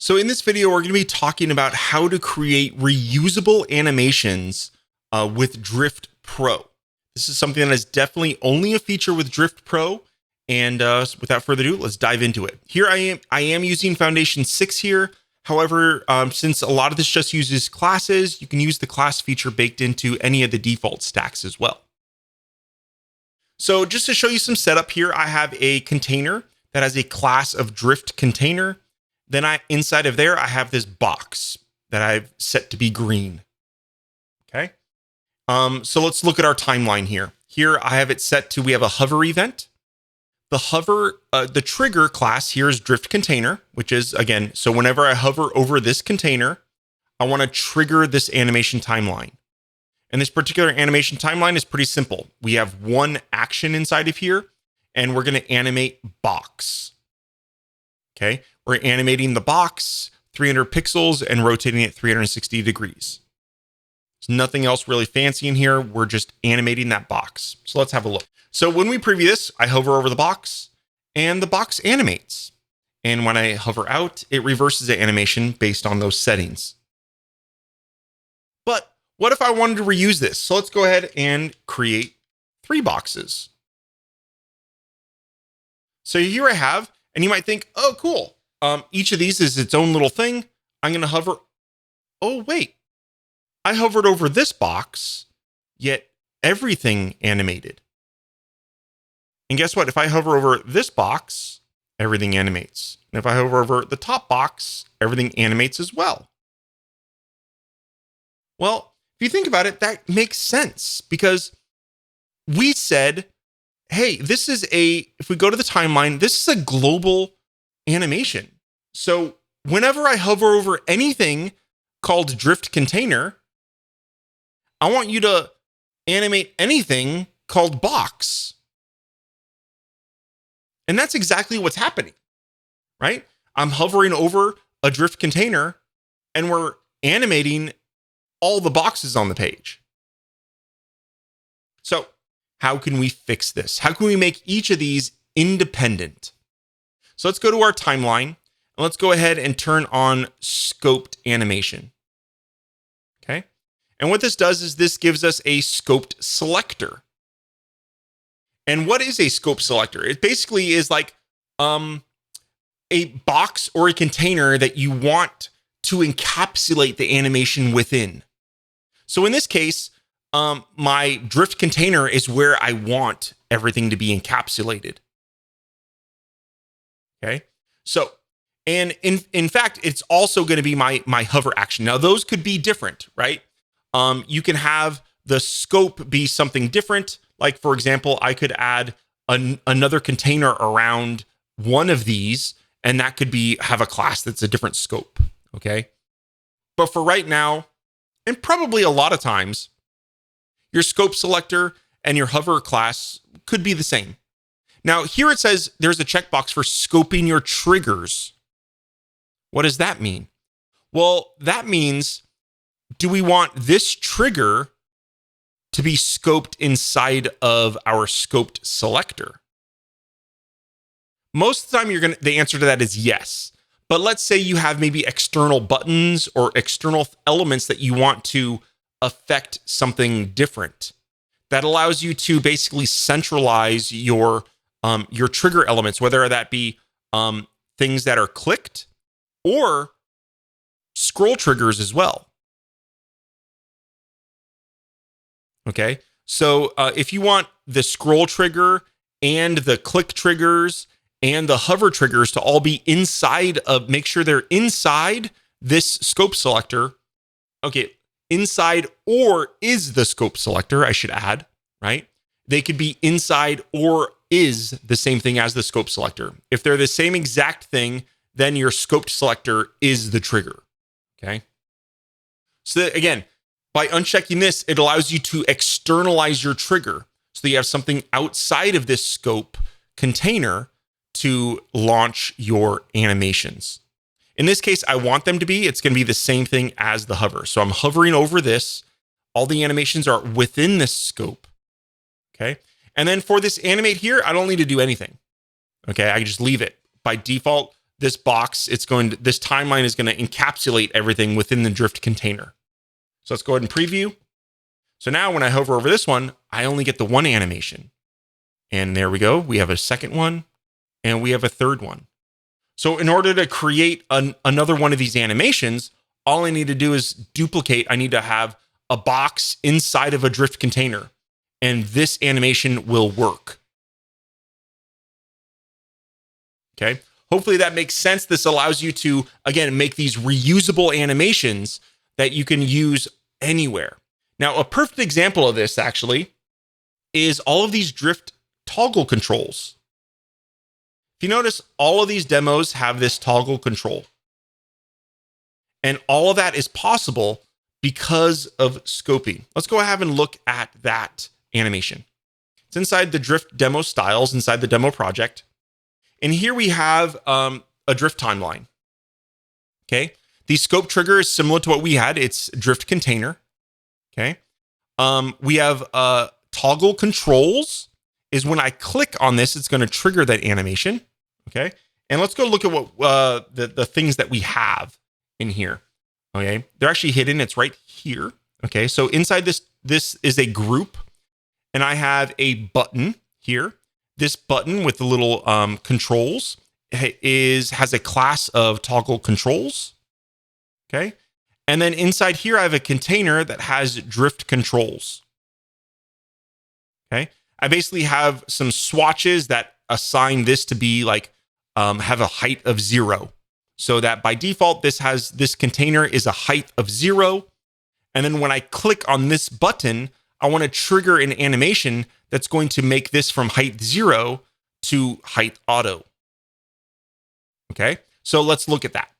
So in this video, we're going to be talking about how to create reusable animations with Drift Pro. This is something that is definitely only a feature with Drift Pro. And without further ado, let's dive into it. Here I am using Foundation 6 here. However, since a lot of this just uses classes, you can use the class feature baked into any of the default stacks as well. So just to show you some setup here, I have a container that has a class of Drift container. Then inside of there, I have this box that I've set to be green. Okay. So let's look at our timeline here. Here I have it set to, we have a hover event. The trigger class here is Drift container, which is, again, so whenever I hover over this container, I want to trigger this animation timeline. And this particular animation timeline is pretty simple. We have one action inside of here, and we're going to animate box. Okay, we're animating the box 300 pixels and rotating it 360 degrees. There's nothing else really fancy in here. We're just animating that box. So let's have a look. So when we preview this, I hover over the box and the box animates. And when I hover out, it reverses the animation based on those settings. But what if I wanted to reuse this? So let's go ahead and create 3 boxes. So here I have, and you might think, oh, cool. Each of these is its own little thing. I'm going to hover. Oh, wait. I hovered over this box, yet everything animated. And guess what? If I hover over this box, everything animates. And if I hover over the top box, everything animates as well. Well, if you think about it, that makes sense because we said, hey, if we go to the timeline, this is a global animation. So whenever I hover over anything called Drift container, I want you to animate anything called box. And that's exactly what's happening, right? I'm hovering over a Drift container and we're animating all the boxes on the page. So how can we fix this? How can we make each of these independent? So let's go to our timeline and let's go ahead and turn on scoped animation. Okay. And what this does is this gives us a scoped selector. And what is a scope selector? It basically is like a box or a container that you want to encapsulate the animation within. So in this case, my Drift container is where I want everything to be encapsulated. Okay. So, and in fact, it's also going to be my hover action. Now, those could be different, right? You can have the scope be something different. Like, for example, I could add another container around one of these, and that could have a class that's a different scope. Okay. But for right now, and probably a lot of times, your scope selector and your hover class could be the same. Now, here it says there's a checkbox for scoping your triggers. What does that mean? Well, that means, do we want this trigger to be scoped inside of our scoped selector? Most of the time, the answer to that is yes. But let's say you have maybe external buttons or external elements that you want to affect something different. That allows you to basically centralize your trigger elements, whether that be things that are clicked or scroll triggers as well. Okay, so if you want the scroll trigger and the click triggers and the hover triggers to all be inside of, make sure they're inside this scope selector. Okay, inside or is the scope selector, I should add, right? They could be inside or is the same thing as the scope selector. If they're the same exact thing, then your scoped selector is the trigger, okay? So again, by unchecking this, it allows you to externalize your trigger. So you have something outside of this scope container to launch your animations. In this case, I want them to be, it's going to be the same thing as the hover. So I'm hovering over this. All the animations are within this scope. Okay. And then for this animate here, I don't need to do anything. Okay. I can just leave it. By default, this box, this timeline is going to encapsulate everything within the drift container. So let's go ahead and preview. So now when I hover over this one, I only get the one animation. And there we go. We have a second one and we have a third one. So in order to create another one of these animations, all I need to do is duplicate. I need to have a box inside of a drift container, and this animation will work. Okay. Hopefully that makes sense. This allows you to, again, make these reusable animations that you can use anywhere. Now, a perfect example of this actually is all of these drift toggle controls. If you notice, all of these demos have this toggle control. And all of that is possible because of scoping. Let's go ahead and look at that animation. It's inside the drift demo styles, inside the demo project. And here we have a drift timeline. Okay. The scope trigger is similar to what we had. It's drift container. Okay. We have toggle controls is when I click on this, it's going to trigger that animation. Okay. And let's go look at what the things that we have in here. Okay. They're actually hidden. It's right here. Okay. So inside this is a group, and I have a button here. This button with the little controls has a class of toggle controls. Okay. And then inside here, I have a container that has drift controls. Okay. I basically have some swatches that assign this to be like, have a height of 0. So that by default, this container is a height of 0. And then when I click on this button, I want to trigger an animation that's going to make this from height 0 to height auto. Okay. So let's look at that.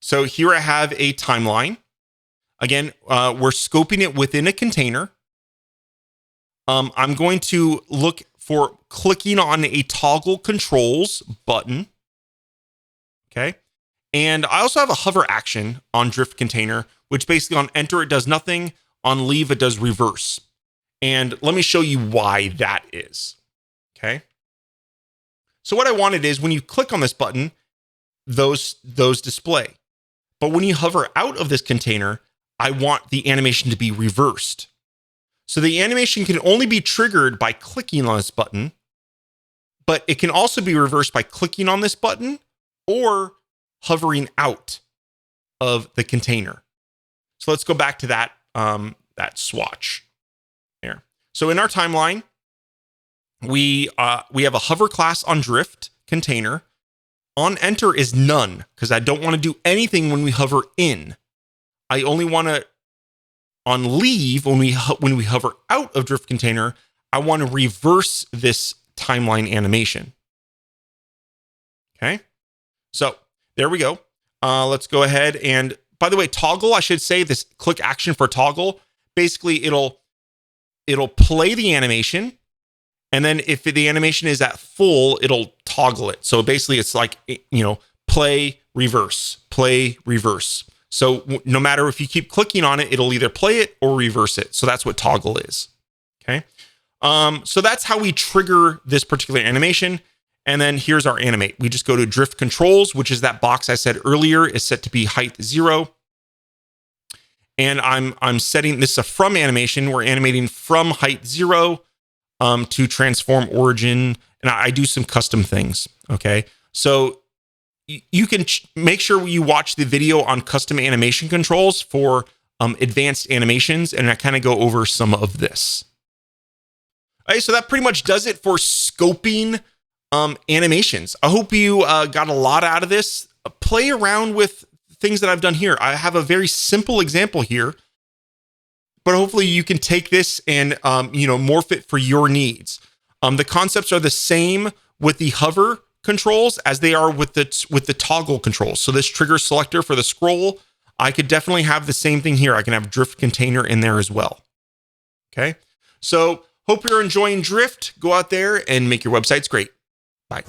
So here I have a timeline. Again, we're scoping it within a container. I'm going to look for clicking on a toggle controls button. Okay. And I also have a hover action on drift container, which basically on enter, it does nothing. On leave, it does reverse. And let me show you why that is. Okay. So what I wanted is when you click on this button, those display. But when you hover out of this container, I want the animation to be reversed. So the animation can only be triggered by clicking on this button, but it can also be reversed by clicking on this button or hovering out of the container. So let's go back to that swatch there. So in our timeline, we have a hover class on drift container. On enter is none because I don't want to do anything when we hover in. I only want to on leave when we hover out of drift container. I want to reverse this timeline animation. Okay, so there we go. Let's go ahead and, by the way, toggle, I should say this click action for toggle. Basically, it'll play the animation, and then if the animation is at full, it'll toggle it. So basically, it's like, play, reverse, play, reverse. So no matter if you keep clicking on it, it'll either play it or reverse it. So that's what toggle is. Okay. So that's how we trigger this particular animation. And then here's our animate. We just go to drift controls, which is that box I said earlier is set to be height 0. And I'm setting this a from animation. We're animating from height 0 to transform origin. And I do some custom things. Okay. So you can make sure you watch the video on custom animation controls for advanced animations. And I kind of go over some of this. All right. So that pretty much does it for scoping animations. I hope you got a lot out of this. Play around with things that I've done here. I have a very simple example here, but hopefully you can take this and morph it for your needs. The concepts are the same with the hover controls as they are with the toggle controls. So this trigger selector for the scroll, I could definitely have the same thing here. I can have drift container in there as well. Okay. So hope you're enjoying Drift. Go out there and make your websites great. Bye.